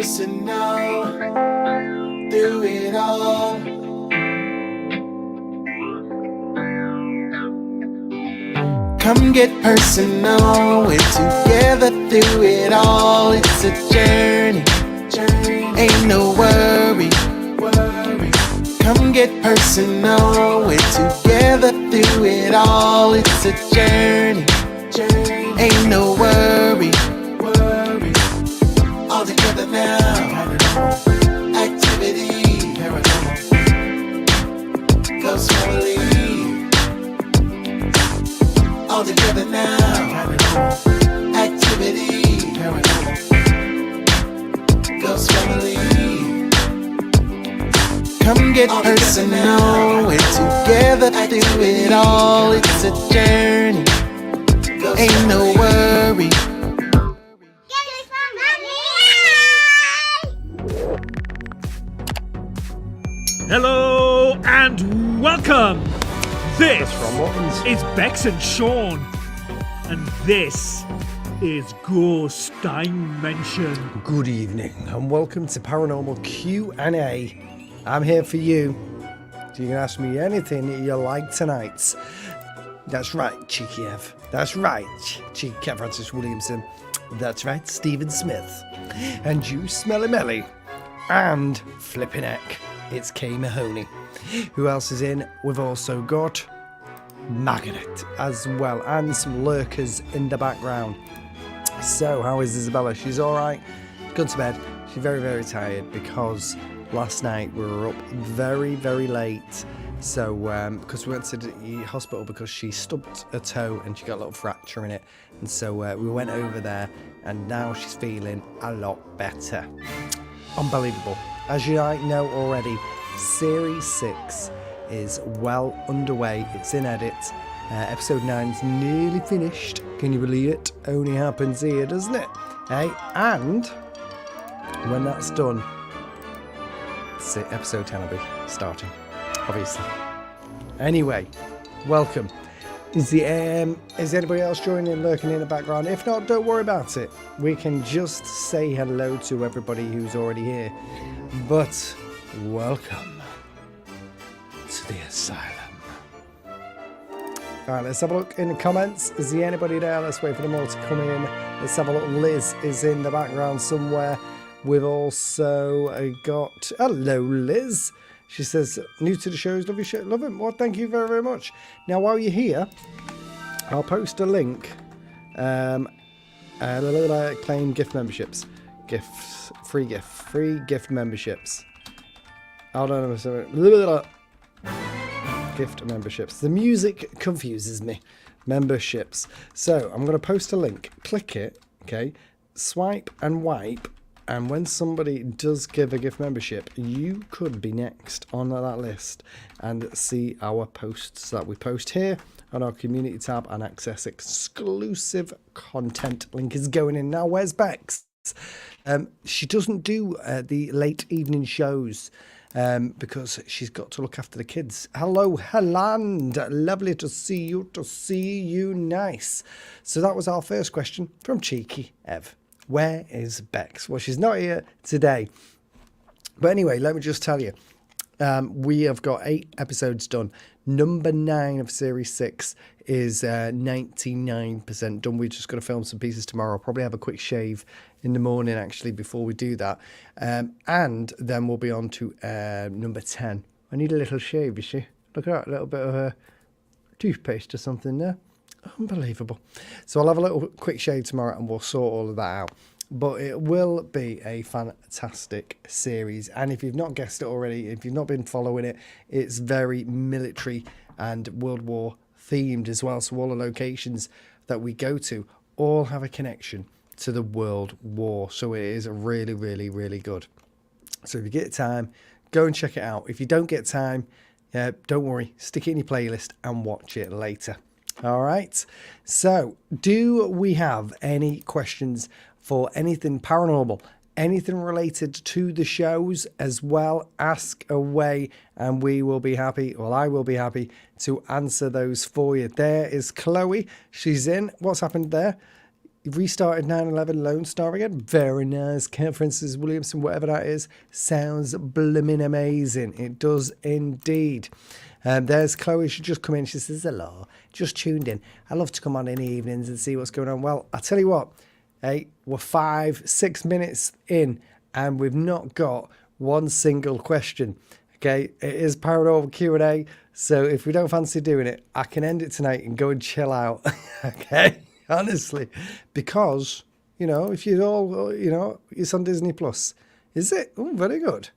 personal through it all. Come get personal, we're together through it all. It's a journey, ain't no worry. Come get personal, we're together through it all. It's a journey, ain't no worry. All together now, activity, ghost family. All together now, activity, ghost family. Come get personal, we're together through it all. It's a journey, ain't no worry. Hello and welcome. This is Bex and Sean, and this is Ghost Dimension. Good evening and welcome to Paranormal Q&A. I'm here for you. So you can ask me anything that you like tonight. That's right, Cheeky Ev. That's right, Cheeky Francis Williamson. That's right, Stephen Smith. And you, Smelly Melly. And Flippin' Heck, it's Kay Mahoney. Who else is in? We've also got Margaret as well, and some lurkers in the background. So, how is Isabella? She's alright. Gone to bed. She's very, very tired because last night we were up very, very late. So, because we went to the hospital because she stubbed her toe and she got a little fracture in it. And so we went over there and now she's feeling a lot better. Unbelievable. As you might know already, Series 6 is well underway. It's in edit. Episode 9's nearly finished. Can you believe it? Only happens here, doesn't it? Hey, and when that's done, episode 10 will be starting, obviously. Anyway, welcome. Is anybody else joining, lurking in the background? If not, don't worry about it. We can just say hello to everybody who's already here. But welcome to the asylum. Alright, let's have a look in the comments. Is there anybody there? Let's wait for them all to come in. Let's have a look. Liz is in the background somewhere. We've also got... Hello, Liz. She says, new to the shows, love your show. Love it. Well, thank you very, very much. Now, while you're here, I'll post a link. Claim gift memberships. Gifts. Free gift memberships. Hold on a second. Gift memberships. The music confuses me. Memberships. So, I'm going to post a link. Click it. Okay. Swipe and wipe. And when somebody does give a gift membership, you could be next on that list and see our posts that we post here on our community tab and access exclusive content. Link is going in now. Where's Bex? She doesn't do the late evening shows because she's got to look after the kids. Hello, Helland. Lovely to see you. Nice. So that was our first question from Cheeky Ev. Where is Bex? Well, she's not here today. But anyway, let me just tell you. We have got 8 episodes done. Number 9 of Series 6 is 99% done. We're just going to film some pieces tomorrow. I'll probably have a quick shave in the morning, actually, before we do that. And then we'll be on to number 10. I need a little shave, you see. Look at that, a little bit of toothpaste or something there. Unbelievable. So I'll have a little quick shave tomorrow and we'll sort all of that out. But it will be a fantastic series. And if you've not guessed it already, if you've not been following it, it's very military and World War themed as well. So all the locations that we go to all have a connection to the World War. So it is really, really, really good. So if you get time, go and check it out. If you don't get time, don't worry. Stick it in your playlist and watch it later. All right. So do we have any questions for anything paranormal, anything related to the shows as well? Ask away and we will be happy, well, I will be happy to answer those for you. There is Chloe. She's in. What's happened there? You've restarted 9/11 Lone Star again. Very nice. Kent Francis Williamson, whatever that is, sounds blooming amazing. It does indeed. There's Chloe. She just come in. She says, hello. Just tuned in. I love to come on in the evenings and see what's going on. Well, I tell you what. Hey, we're 5-6 minutes in and we've not got one single question. Okay, it is Paranormal Q&A. So if we don't fancy doing it, I can end it tonight and go and chill out. Okay. Honestly, because, if you all, it's on Disney Plus. Is it? Oh, very good.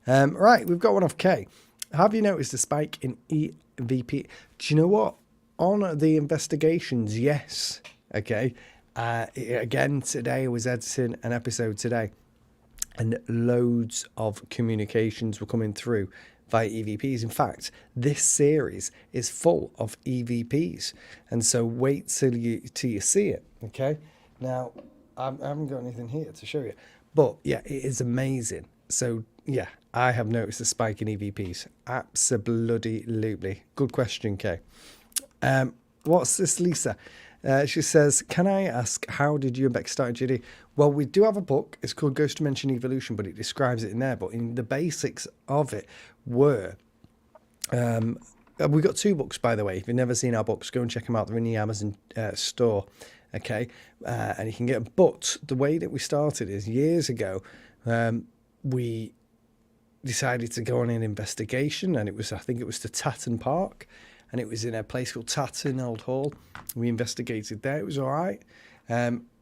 Right, we've got one off K. Have you noticed a spike in EVP? Do you know what? On the investigations, yes. Okay. Again, today I was editing an episode today, and loads of communications were coming through via EVPs. In fact, this series is full of EVPs, and so wait till you see it. Okay, now I haven't got anything here to show you, but yeah, it is amazing. So yeah, I have noticed a spike in EVPs. Absolutely. Good question, Kay. What's this, Lisa? She says, can I ask, how did you and Beck start GD? Well, we do have a book. It's called Ghost Dimension Evolution, but it describes it in there. But in the basics of it were... we got 2 books, by the way. If you've never seen our books, go and check them out. They're in the Amazon store. Okay? And you can get them. But the way that we started is years ago, we decided to go on an investigation. And I think it was to Tatton Park. And it was in a place called Tatton Old Hall. We investigated there. It was all right.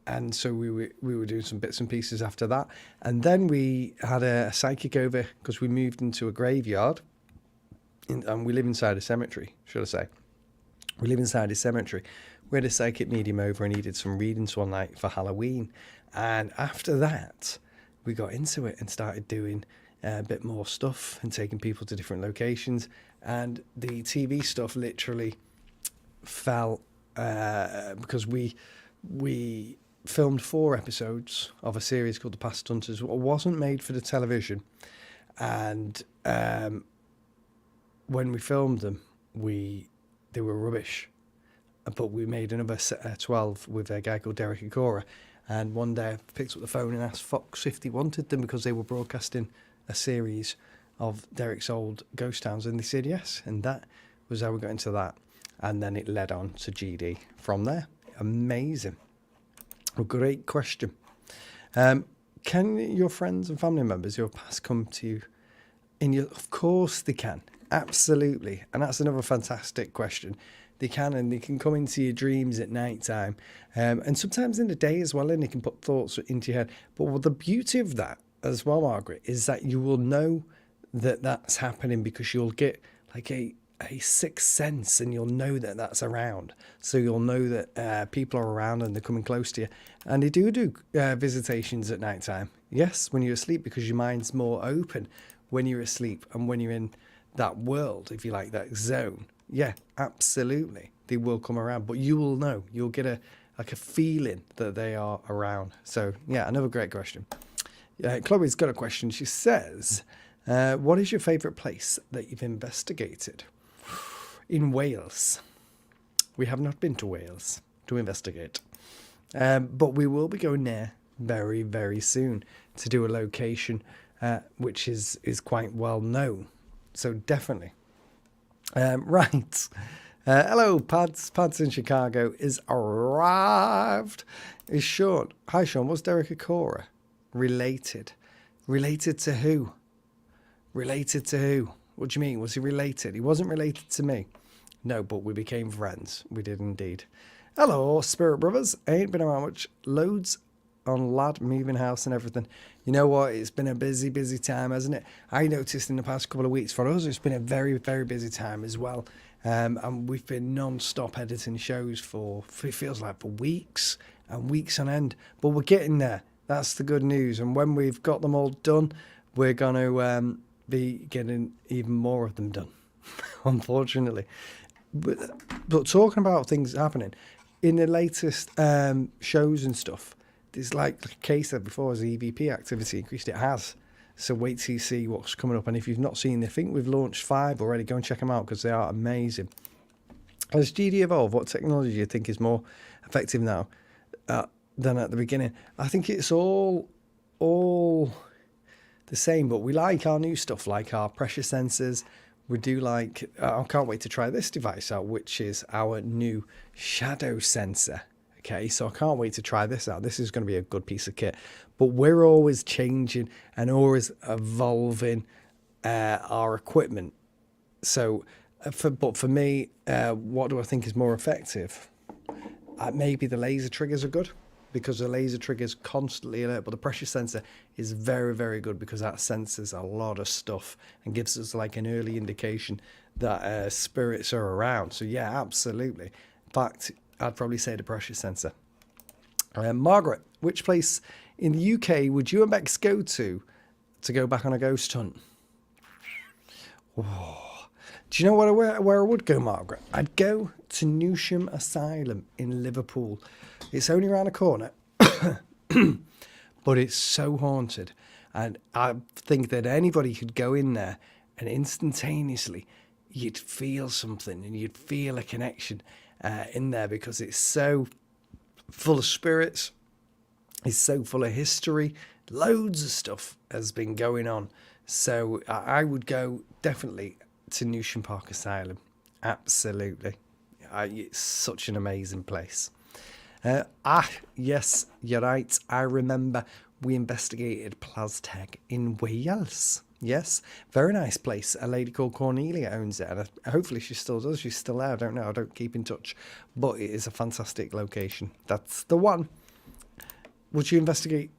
And so we were doing some bits and pieces after that. And then we had a psychic over because we moved into a graveyard. And we live inside a cemetery, should I say. We live inside a cemetery. We had a psychic medium over and he did some readings one night for Halloween. And after that, we got into it and started doing a bit more stuff and taking people to different locations. And the TV stuff literally fell because we filmed 4 episodes of a series called The Past Hunters. It wasn't made for the television. And when we filmed them, they were rubbish. But we made another 12 with a guy called Derek Ikora. And one day I picked up the phone and asked Fox if they wanted them because they were broadcasting a series of Derek's old ghost towns, and they said yes, and that was how we got into that, and then it led on to GD from there. Amazing. A great question. Can your friends and family members, your past, come to you in your... Of course they can, absolutely, and that's another fantastic question. They can, and they can come into your dreams at night time, and sometimes in the day as well, and they can put thoughts into your head. But the beauty of that as well, Margaret, is that you will know that that's happening because you'll get like a sixth sense, and you'll know that that's around. So you'll know that people are around and they're coming close to you. And they do visitations at night time. Yes, when you're asleep, because your mind's more open when you're asleep and when you're in that world, if you like, that zone. Yeah, absolutely. They will come around, but you will know. You'll get a feeling that they are around. So yeah, another great question. Chloe's got a question. She says, what is your favourite place that you've investigated? In Wales. We have not been to Wales to investigate. But we will be going there very, very soon to do a location which is quite well known. So definitely. Right. Hello, Pads. Pads in Chicago is arrived. Is Sean. Hi, Sean. What's Derek Ikora related? Related to who? Related to who? What do you mean? Was he related? He wasn't related to me. No, but we became friends. We did indeed. Hello, Spirit Brothers. Ain't been around much. Loads on lad, moving house and everything. You know what? It's been a busy, busy time, hasn't it? I noticed in the past couple of weeks for us, it's been a very, very busy time as well. And we've been non-stop editing shows it feels like for weeks and weeks on end. But we're getting there. That's the good news. And when we've got them all done, we're going to be getting even more of them done, unfortunately. But talking about things happening, in the latest shows and stuff, there's like Kay said before, as the EVP activity increased, it has. So wait till you see what's coming up. And if you've not seen, I think we've launched 5 already. Go and check them out because they are amazing. As GD evolve, what technology do you think is more effective now? than at the beginning. I think it's all the same, but we like our new stuff, like our pressure sensors. We do like, I can't wait to try this device out, which is our new shadow sensor. Okay, so I can't wait to try this out. This is going to be a good piece of kit. But we're always changing and always evolving our equipment. So, for me, what do I think is more effective? Maybe the laser triggers are good, because the laser triggers constantly alert, but the pressure sensor is very, very good because that senses a lot of stuff and gives us like an early indication that spirits are around. So yeah, absolutely. In fact, I'd probably say the pressure sensor. Margaret, which place in the UK would you and Bex go to go back on a ghost hunt? Oh. Do you know where I would go, Margaret? I'd go to Newsham Asylum in Liverpool. It's only around the corner, but it's so haunted. And I think that anybody could go in there and instantaneously you'd feel something and you'd feel a connection in there, because it's so full of spirits. It's so full of history. Loads of stuff has been going on. So I would go definitely to Newsham Park Asylum. Absolutely. It's such an amazing place. Yes, you're right. I remember we investigated Plasteg in Wales. Yes, very nice place. A lady called Cornelia owns it, and hopefully she still does. She's still there. I don't know. I don't keep in touch. But it is a fantastic location. That's the one. Would you investigate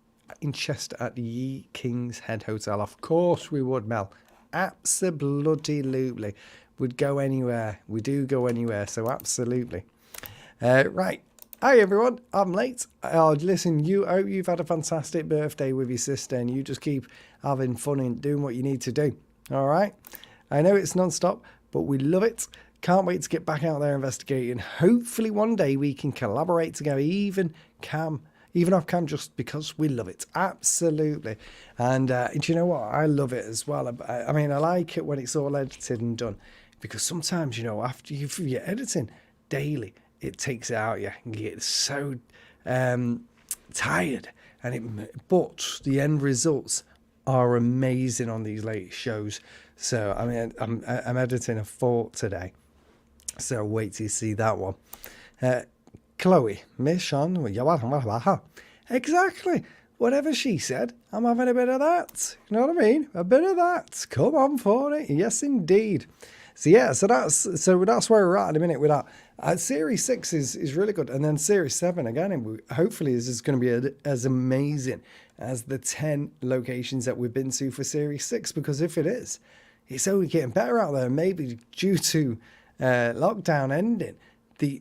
in Chester at the King's Head Hotel? Of course we would, Mel. Absolutely. We'd go anywhere. We do go anywhere, so absolutely. Right. Hi, everyone. I'm late. Listen, I hope you've had a fantastic birthday with your sister, and you just keep having fun and doing what you need to do. All right? I know it's non-stop, but we love it. Can't wait to get back out there investigating. Hopefully one day we can collaborate together, even off cam, just because we love it. Absolutely. And do you know what? I love it as well. I mean, I like it when it's all edited and done, because sometimes, after you're editing daily, it takes it out. You get so tired, but the end results are amazing on these late shows. So I mean, I'm editing a 4 today, so wait till you see that one. Chloe, Miss Sean, exactly. Whatever she said, I'm having a bit of that. You know what I mean? A bit of that. Come on for it. Yes, indeed. So yeah, so that's where we're at a minute with that. Series 6 is really good, and then Series 7 again. Hopefully, this is going to be as amazing as the 10 locations that we've been to for Series 6. Because if it is, it's only getting better out there. Maybe due to lockdown ending, the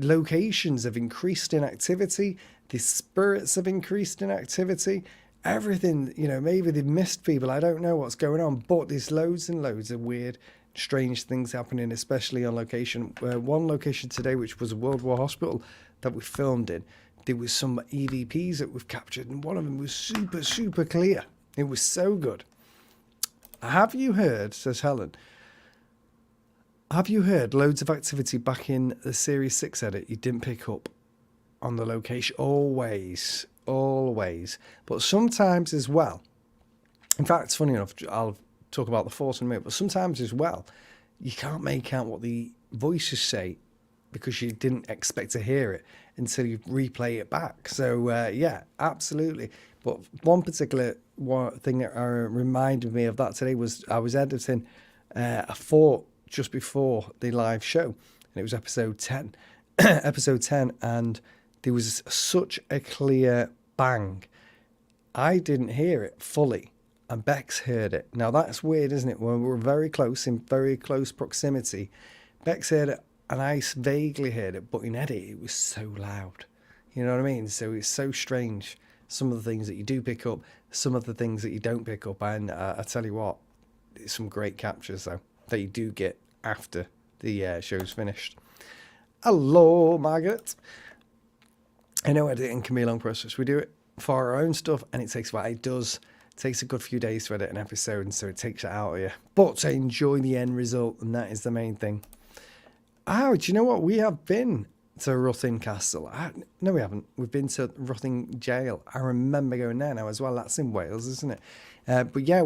locations have increased in activity. The spirits have increased in activity. Everything, maybe they've missed people. I don't know what's going on, but there's loads and loads of weird, strange things happening, especially on location. One location today, which was a World War hospital that we filmed in, there was some EVPs that we've captured, and one of them was super, super clear. It was so good. Have you heard, says Helen, have you heard loads of activity back in the Series 6 edit you didn't pick up on the location? Always. But sometimes as well, in fact, funny enough, I'll talk about the Force in a minute, but sometimes as well, you can't make out what the voices say because you didn't expect to hear it until you replay it back. So, yeah, absolutely. But one particular thing that reminded me of that today was I was editing a fort just before the live show, and it was episode 10. Episode 10, and there was such a clear bang. I didn't hear it fully, and Bex heard it. Now that's weird, isn't it? When we're very close, in very close proximity, Bex heard it, and I vaguely heard it, but in edit it was so loud. You know what I mean? So it's so strange. Some of the things that you do pick up, some of the things that you don't pick up, and I tell you what, it's some great captures though that you do get after the show's finished. Hello, Margaret. I know editing can be a long process. We do it for our own stuff, and it takes takes a good few days to edit an episode, and so it takes it out of you. But I enjoy the end result, and that is the main thing. Do you know what? We have been to Ruthin Castle. No, we haven't. We've been to Ruthin Jail. I remember going there now as well. That's in Wales, isn't it? But yeah,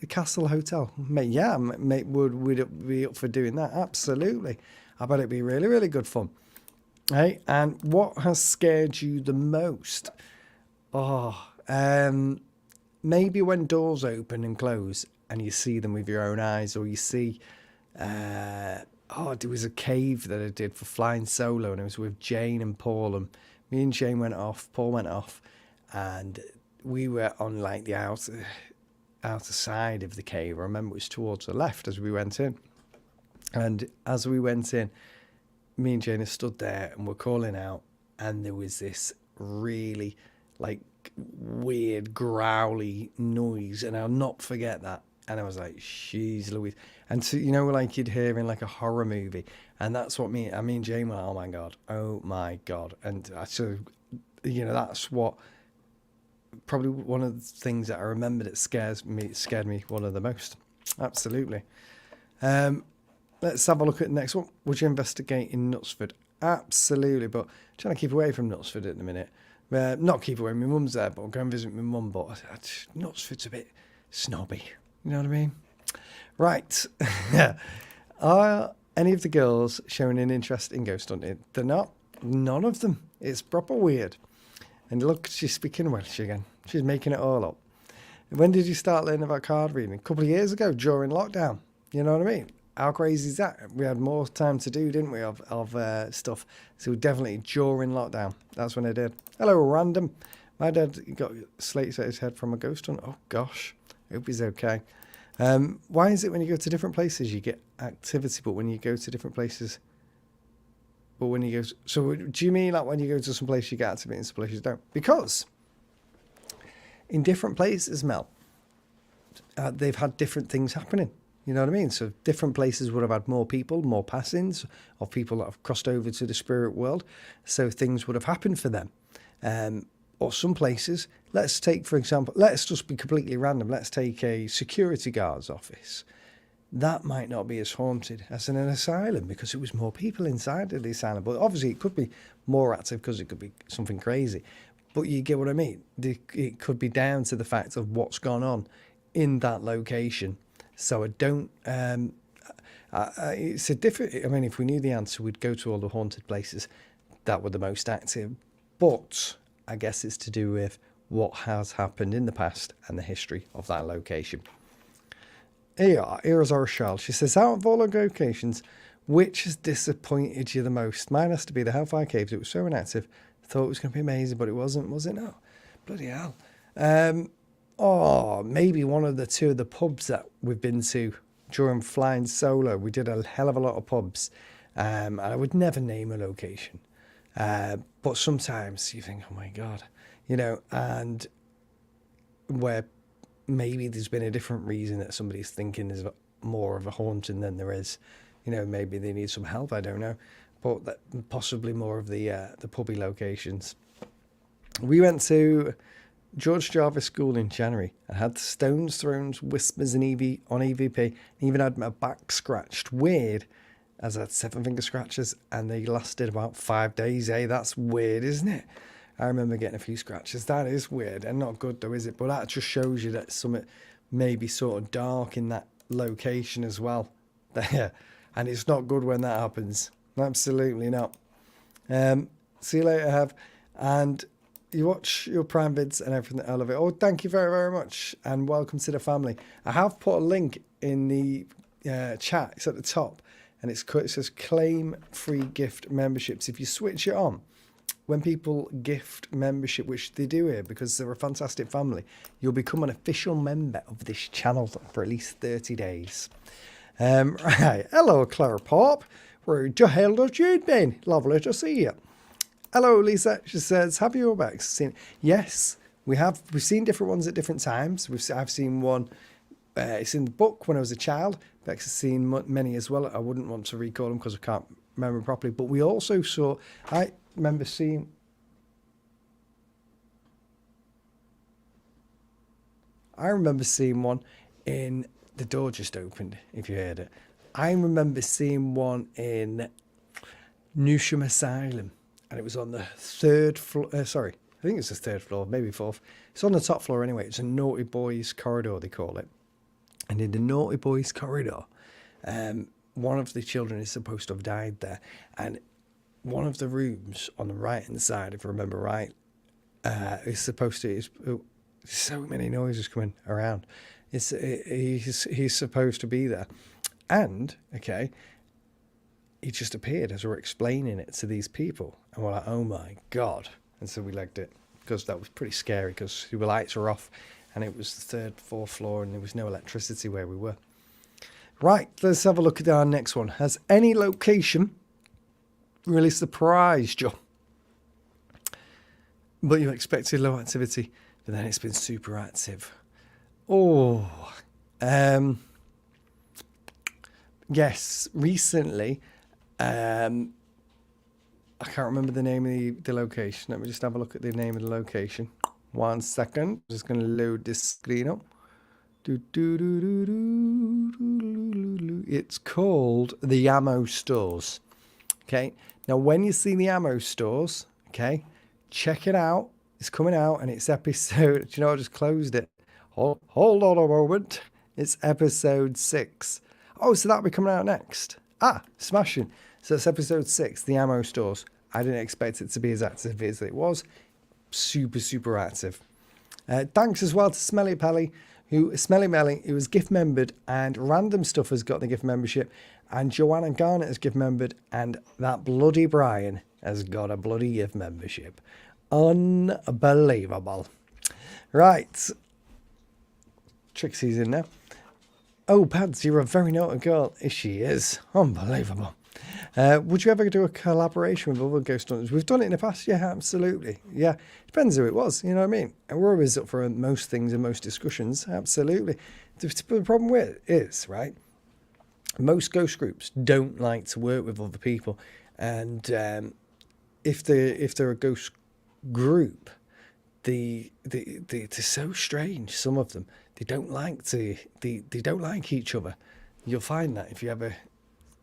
Castle Hotel. Mate, yeah, mate, would it be up for doing that? Absolutely. I bet it'd be really, really good fun. Hey, and what has scared you the most? Oh, maybe when doors open and close and you see them with your own eyes, or you see, there was a cave that I did for flying solo, and it was with Jane and Paul, and me and Jane went off, Paul went off, and we were on like the outer side of the cave. I remember it was towards the left as we went in, and as we went in, me and Jane stood there and we're calling out, and there was this really like weird growly noise, and I'll not forget that. And I was like, "Jeez, Louise!" And so, like you'd hear in like a horror movie, and that's what me and Jane were like, "Oh my god!" And so, that's what probably one of the things that I remember that scared me one of the most. Absolutely. Let's have a look at the next one. Would you investigate in Knutsford? Absolutely, but I'm trying to keep away from Knutsford at the minute. Not keep away, my mum's there, but I'll go and visit my mum. But Knutsford's a bit snobby, you know what I mean? Right. Are any of the girls showing an interest in ghost hunting? They're not. None of them. It's proper weird. And look, she's speaking Welsh again. She's making it all up. When did you start learning about card reading? A couple of years ago, during lockdown. You know what I mean? How crazy is that? We had more time to do, didn't we, of stuff. So definitely during lockdown. That's when I did. Hello, random. My dad got slates at his head from a ghost hunt. Oh, gosh. Hope he's okay. Why is it when you go to different places you get activity, but when you go to different places... So do you mean like when you go to some place you get activity and some places you don't? Because in different places, Mel, they've had different things happening. You know what I mean? So different places would have had more people, more passings of people that have crossed over to the spirit world. So things would have happened for them. Or some places, let's take, for example, let's just be completely random. Let's take a security guard's office. That might not be as haunted as in an asylum because it was more people inside of the asylum. But obviously it could be more active because it could be something crazy. But you get what I mean? It could be down to the fact of what's gone on in that location. So I don't... it's a different... I mean, if we knew the answer, we'd go to all the haunted places that were the most active. But I guess it's to do with what has happened in the past and the history of that location. Here's our Charles. She says, out of all our locations, which has disappointed you the most? Mine has to be the Hellfire Caves. It was so inactive. I thought it was going to be amazing, but it wasn't, was it? No. Bloody hell. Maybe one of the two of the pubs that we've been to during flying solo. We did a hell of a lot of pubs. And I would never name a location. But sometimes you think, oh my God, and where maybe there's been a different reason that somebody's thinking there's more of a haunting than there is. Maybe they need some help, I don't know. But possibly more of the pubby locations. We went to George Jarvis School in January and had stones thrown, whispers and on EVP, even had my back scratched. Weird, as I had 7 finger scratches and they lasted about 5 days. That's weird, isn't it? I remember getting a few scratches. That is weird and not good though, is it? But that just shows you that something may be sort of dark in that location as well. And it's not good when that happens. Absolutely not. See you later, Have. And you watch your Prime vids and everything. I love it. Oh, thank you very, very much. And welcome to the family. I have put a link in the chat. It's at the top. And it says claim free gift memberships. If you switch it on, when people gift membership, which they do here because they're a fantastic family, you'll become an official member of this channel for at least 30 days. Right. Hello, Claire Pop. Where the hell have you been? Lovely to see you. Hello, Lisa. She says, have you ever seen... Yes, we have. We've seen different ones at different times. I've seen one... it's in the book when I was a child. Bex has seen many as well. I wouldn't want to recall them because I can't remember properly. But we also saw... I remember seeing one in The Door Just Opened, if you heard it. I remember seeing one in Newsham Asylum, and it was on the third floor. Sorry, I think it's the third floor, maybe fourth. It's on the top floor anyway. It's a naughty boys corridor, they call it. And in the naughty boys corridor, one of the children is supposed to have died there, and one of the rooms on the right hand side, if I remember right, is supposed to. There's so many noises coming around. He's supposed to be there, and okay. He just appeared as we're explaining it to these people, and we're like, oh my god. And so we legged it, because that was pretty scary, because the lights were off and it was the third, fourth floor, and there was no electricity where we were. Right, let's have a look at our next one. Has any location really surprised you? But you expected low activity, but then it's been super active. Yes, recently, I can't remember the name of the location. Let me just have a look at the name of the location. 1 second. I'm just going to load this screen up. It's called the Ammo Stores. Okay. Now, when you see the Ammo Stores, okay, check it out. It's coming out, and it's episode. Do you know, I just closed it. Hold on a moment. It's episode 6. Oh, so that'll be coming out next. Smashing. So it's episode 6, the Ammo Stores. I didn't expect it to be as active as it was. Super, super active. Thanks as well to Smelly Melly, who was gift membered, and Random Stuff has got the gift membership, and Joanna Garnett has gift membered, and that bloody Brian has got a bloody gift membership. Unbelievable. Right. Trixie's in now. Oh, Pads, you're a very naughty girl. She is. Unbelievable. Would you ever do a collaboration with other ghost hunters? We've done it in the past. Yeah, absolutely. Yeah, depends who it was. You know what I mean? And we're always up for most things and most discussions. Absolutely. The problem with it is, right, most ghost groups don't like to work with other people. And if they're a ghost group, they're so strange, some of them. They don't like each other. You'll find that if you ever...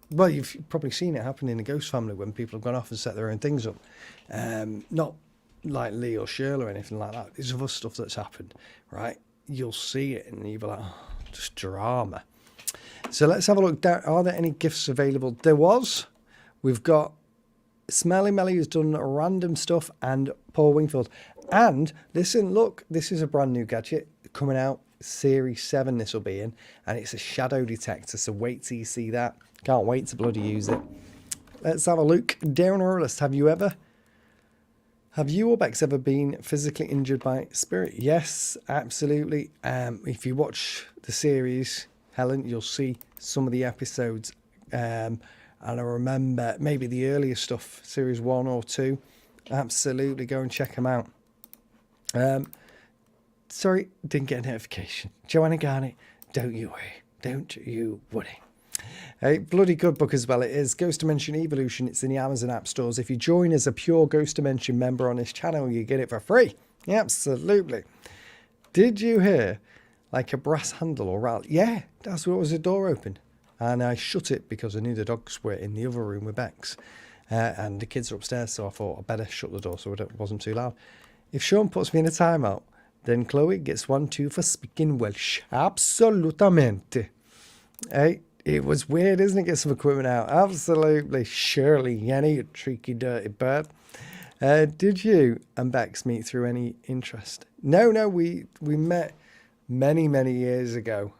Well, you've probably seen it happen in the ghost family when people have gone off and set their own things up. Not like Lee or Shirley or anything like that. There's other stuff that's happened, right? You'll see it and you'll be like, oh, just drama. So let's have a look down. Are there any gifts available? There was. We've got Smelly Melly, who's done Random Stuff, and Paul Wingfield. And listen, look, this is a brand new gadget coming out. Series 7 this will be in, and it's a shadow detector, so wait till you see that. Can't wait to bloody use it. Let's have a look down our list. Have you or Bex ever been physically injured by spirit? Yes, absolutely. If you watch the series, Helen, you'll see some of the episodes, and I remember maybe the earlier stuff, series 1 or 2. Absolutely, go and check them out. Sorry, didn't get a notification. Joanna Garnett, don't you worry. A bloody good book as well. It is Ghost Dimension Evolution. It's in the Amazon App Stores. If you join as a pure Ghost Dimension member on this channel, you get it for free. Yeah, absolutely. Did you hear like a brass handle or rattle? Yeah, that's what was the door open. And I shut it because I knew the dogs were in the other room with Bex. And the kids are upstairs, so I thought I'd better shut the door so it wasn't too loud. If Sean puts me in a timeout, then Chloe gets 1-2 for speaking Welsh. Absolutamente. Hey, it was weird, isn't it? Get some equipment out. Absolutely. Shirley, Yenny, you tricky, dirty bird. Did you and Bex meet through any interest? No, we met many, many years ago.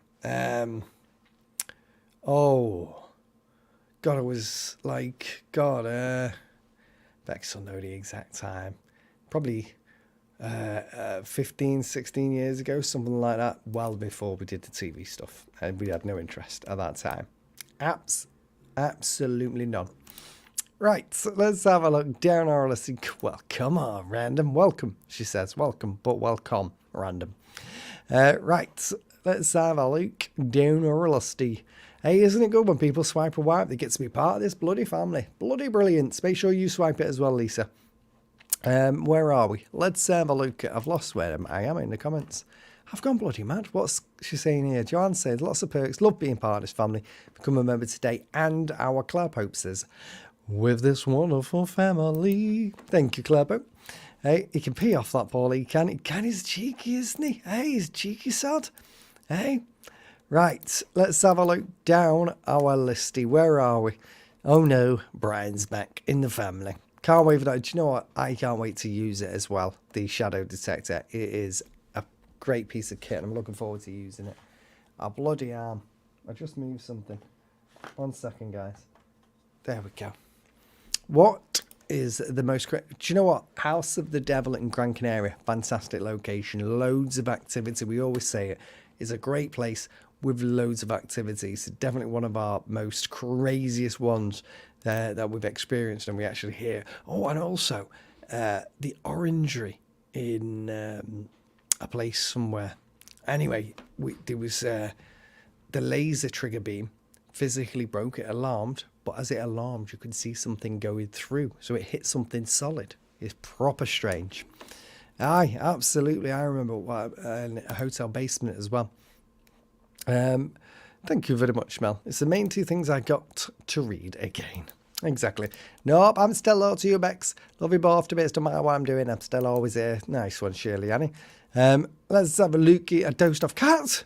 Oh, God, it was like, God, Bex will know the exact time. Probably 15, 16 years ago, something like that, well before we did the TV stuff. And we had no interest at that time. Absolutely none. Right, so let's have a look down our list. Well, come on, Random. Welcome, she says. Welcome, but welcome, Random. Right, let's have a look down our listy. Hey, isn't it good when people swipe a wipe? They get to be part of this bloody family. Bloody brilliant. Make sure you swipe it as well, Lisa. Where are we? Let's have a look. I've lost where I am in the comments. I've gone bloody mad. What's she saying here? Joanne says, lots of perks. Love being part of this family. Become a member today. And our Club Hope says, with this wonderful family. Thank you, Clever. Hey, he can pee off that ball. He can. He's cheeky, isn't he? Hey, he's a cheeky sod. Hey. Right, let's have a look down our listy. Where are we? Oh no, Brian's back in the family. Can't wait for that. Do you know what? I can't wait to use it as well. The shadow detector. It is a great piece of kit. And I'm looking forward to using it. A bloody arm. I just moved something. 1 second, guys. There we go. What is the most... Do you know what? House of the Devil in Gran Canaria. Fantastic location. Loads of activity. We always say it. It's a great place with loads of activities. Definitely one of our most craziest ones that we've experienced and we actually hear. Oh, and also the orangery in a place somewhere. Anyway, there was the laser trigger beam physically broke. It alarmed, but as it alarmed, you could see something going through. So it hit something solid. It's proper strange. Aye, absolutely. I remember a hotel basement as well. Thank you very much, Mel. It's the main two things I got to read again. Exactly. Nope, I'm still loyal to you, Bex. Love you both to bits, no matter what I'm doing. I'm still always here. Nice one, Shirley, Annie. Let's have a look at a dosed off cat.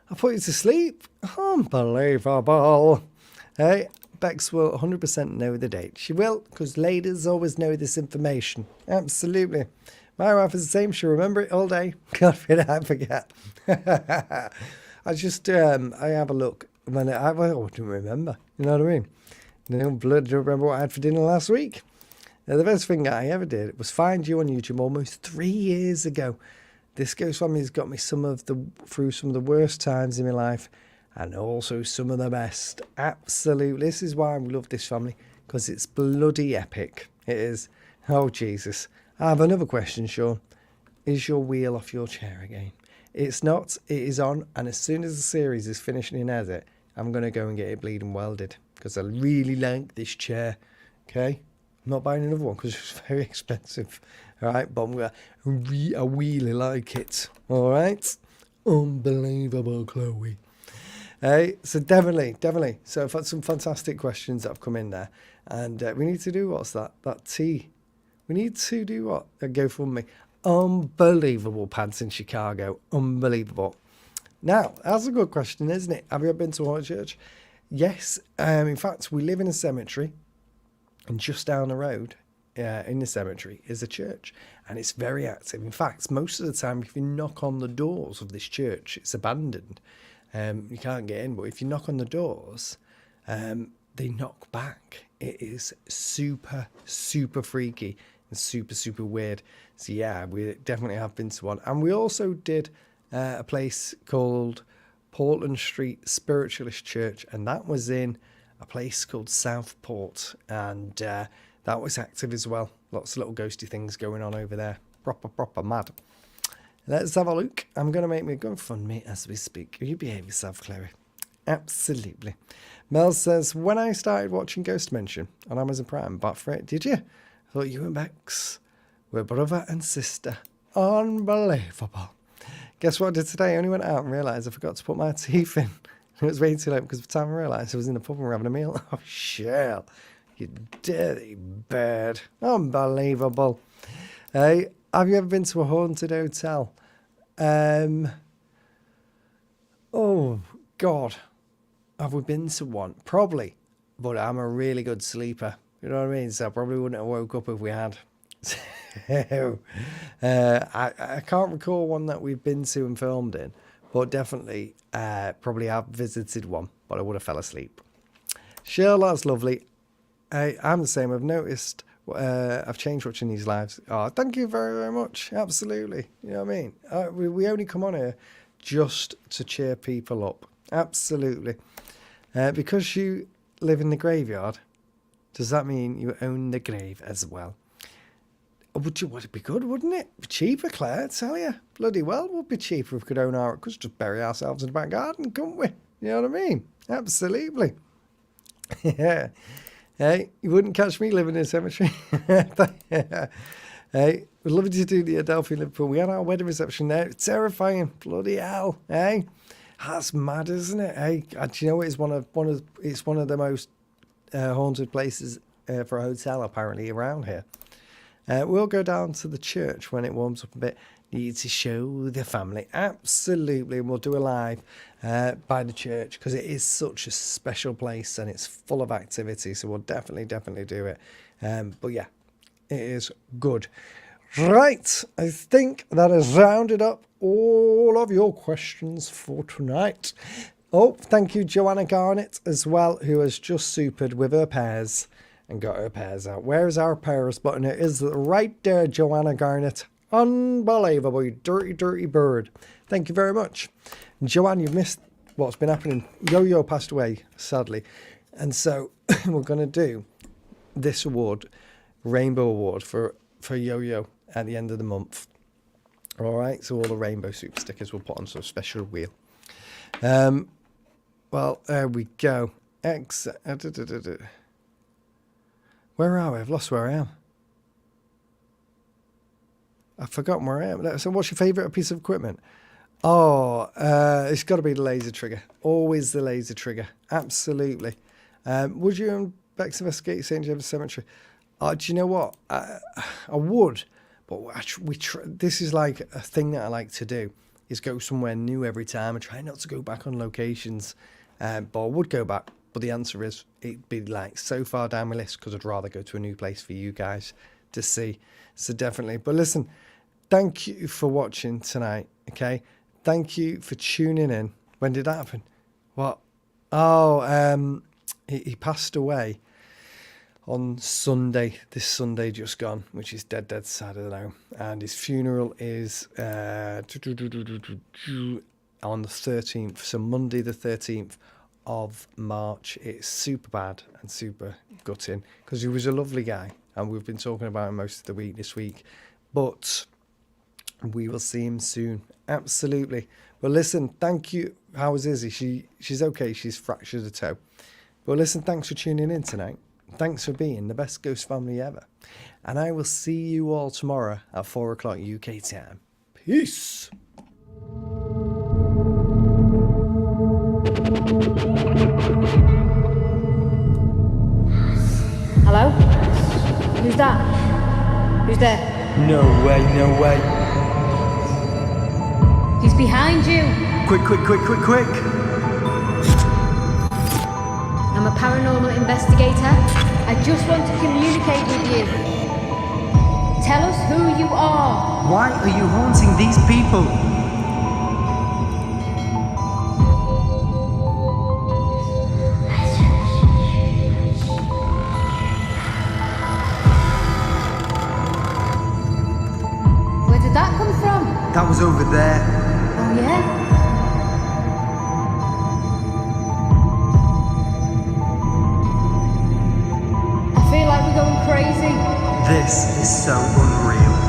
I put you to sleep. Unbelievable. Hey, Bex will 100% know the date. She will, because ladies always know this information. Absolutely. My wife is the same. She'll remember it all day. God forbid I forget. I just, I have a look. When I don't remember. You know what I mean? No blood, don't remember what I had for dinner last week. The best thing I ever did was find you on YouTube almost 3 years ago. This Ghost Family has got me through some of the worst times in my life and also some of the best. Absolutely. This is why I love this family, because it's bloody epic. It is. Oh, Jesus. I have another question, Sean. Is your wheel off your chair again? It's not. It is on. And as soon as the series is finishing in edit, I'm going to go and get it bleeding welded because I really like this chair. Okay? I'm not buying another one because it's very expensive. All right? But I really like it. All right? Unbelievable, Chloe. Hey, so definitely. So I've had some fantastic questions that have come in there. And we need to do, what's that? That tea. We need to do what? Go for me. Unbelievable pants in Chicago. Unbelievable. Now, that's a good question, isn't it? Have you ever been to a church? Yes. In fact, we live in a cemetery, and just down the road in the cemetery is a church, and it's very active. In fact, most of the time, if you knock on the doors of this church, it's abandoned. You can't get in, but if you knock on the doors, they knock back. It is super, super freaky and super, super weird. So yeah, we definitely have been to one. And we also did a place called Portland Street Spiritualist Church, and that was in a place called Southport, and that was active as well. Lots of little ghosty things going on over there. Proper mad. Let's have a look. I'm going to make me go fund me as we speak. You behave yourself, Chloe. Absolutely. Mel says, when I started watching Ghost Dimension on Amazon Prime, but for it, did you? I thought you and Bex were brother and sister. Unbelievable. Guess what I did today? I only went out and realised I forgot to put my teeth in. It was way too late because by the time I realised I was in the pub and we were having a meal. Oh, Shell, you dirty bird. Unbelievable. Hey, have you ever been to a haunted hotel? Oh, God. Have we been to one? Probably. But I'm a really good sleeper. You know what I mean? So I probably wouldn't have woke up if we had. I can't recall one that we've been to and filmed in, but definitely probably have visited one, but I would have fell asleep. Sure, that's lovely. I'm the same. I've noticed I've changed watching these lives. Oh, thank you very, very much. Absolutely. You know what I mean? We only come on here just to cheer people up. Absolutely. Because you live in the graveyard, does that mean you own the grave as well? Would it be good, wouldn't it? Cheaper, Claire, I tell you. Bloody well, it would be cheaper if we could own our... We could just bury ourselves in the back garden, couldn't we? You know what I mean? Absolutely. Yeah. Hey, you wouldn't catch me living in a cemetery. Hey, we'd love to do the Adelphi Liverpool. We had our wedding reception there. It's terrifying. Bloody hell. Hey, that's mad, isn't it? Hey, do you know what? It's one of the most haunted places for a hotel apparently around here. We'll go down to the church when it warms up a bit. Need to show the family. Absolutely. We'll do a live by the church because it is such a special place and it's full of activity. So we'll definitely do it. But yeah, it is good. Right. I think that has rounded up all of your questions for tonight. Oh, thank you, Joanna Garnett, as well, who has just supered with her pears and got her pears out. Where's our pears button? It is right there, Joanna Garnett. Unbelievable, you dirty bird. Thank you very much. Joanne, you've missed what's been happening. Yo-Yo passed away, sadly. And so we're going to do this award, Rainbow Award, for Yo-Yo at the end of the month. All right, so all the rainbow super stickers we'll put on some special wheel. Well, there we go. Where are we? I've lost where I am. I've forgotten where I am. So what's your favourite piece of equipment? Oh, it's got to be the laser trigger. Always the laser trigger. Absolutely. Would you and Bex investigate St. James Cemetery? Do you know what? I would. But this is like a thing that I like to do, is go somewhere new every time and try not to go back on locations. But I would go back. But the answer is it'd be like so far down my list because I'd rather go to a new place for you guys to see. So definitely. But listen, thank you for watching tonight. Okay. Thank you for tuning in. When did that happen? What? Oh, he passed away on Sunday, this Sunday just gone, which is dead sad, I know. And his funeral is on the 13th, so Monday the 13th of March. It's super bad and super gutting because he was a lovely guy and we've been talking about him most of the week this week. But we will see him soon. Absolutely. But listen, thank you. How is Izzy? She's okay. She's fractured a toe. But listen, thanks for tuning in tonight. Thanks for being the best ghost family ever. And I will see you all tomorrow at 4 o'clock UK time. Peace. Hello? Who's that? Who's there? No way. He's behind you. Quick. I'm a paranormal investigator. I just want to communicate with you. Tell us who you are. Why are you haunting these people? Where did that come from? That was over there. Oh, yeah? I feel like we're going crazy. This is so unreal.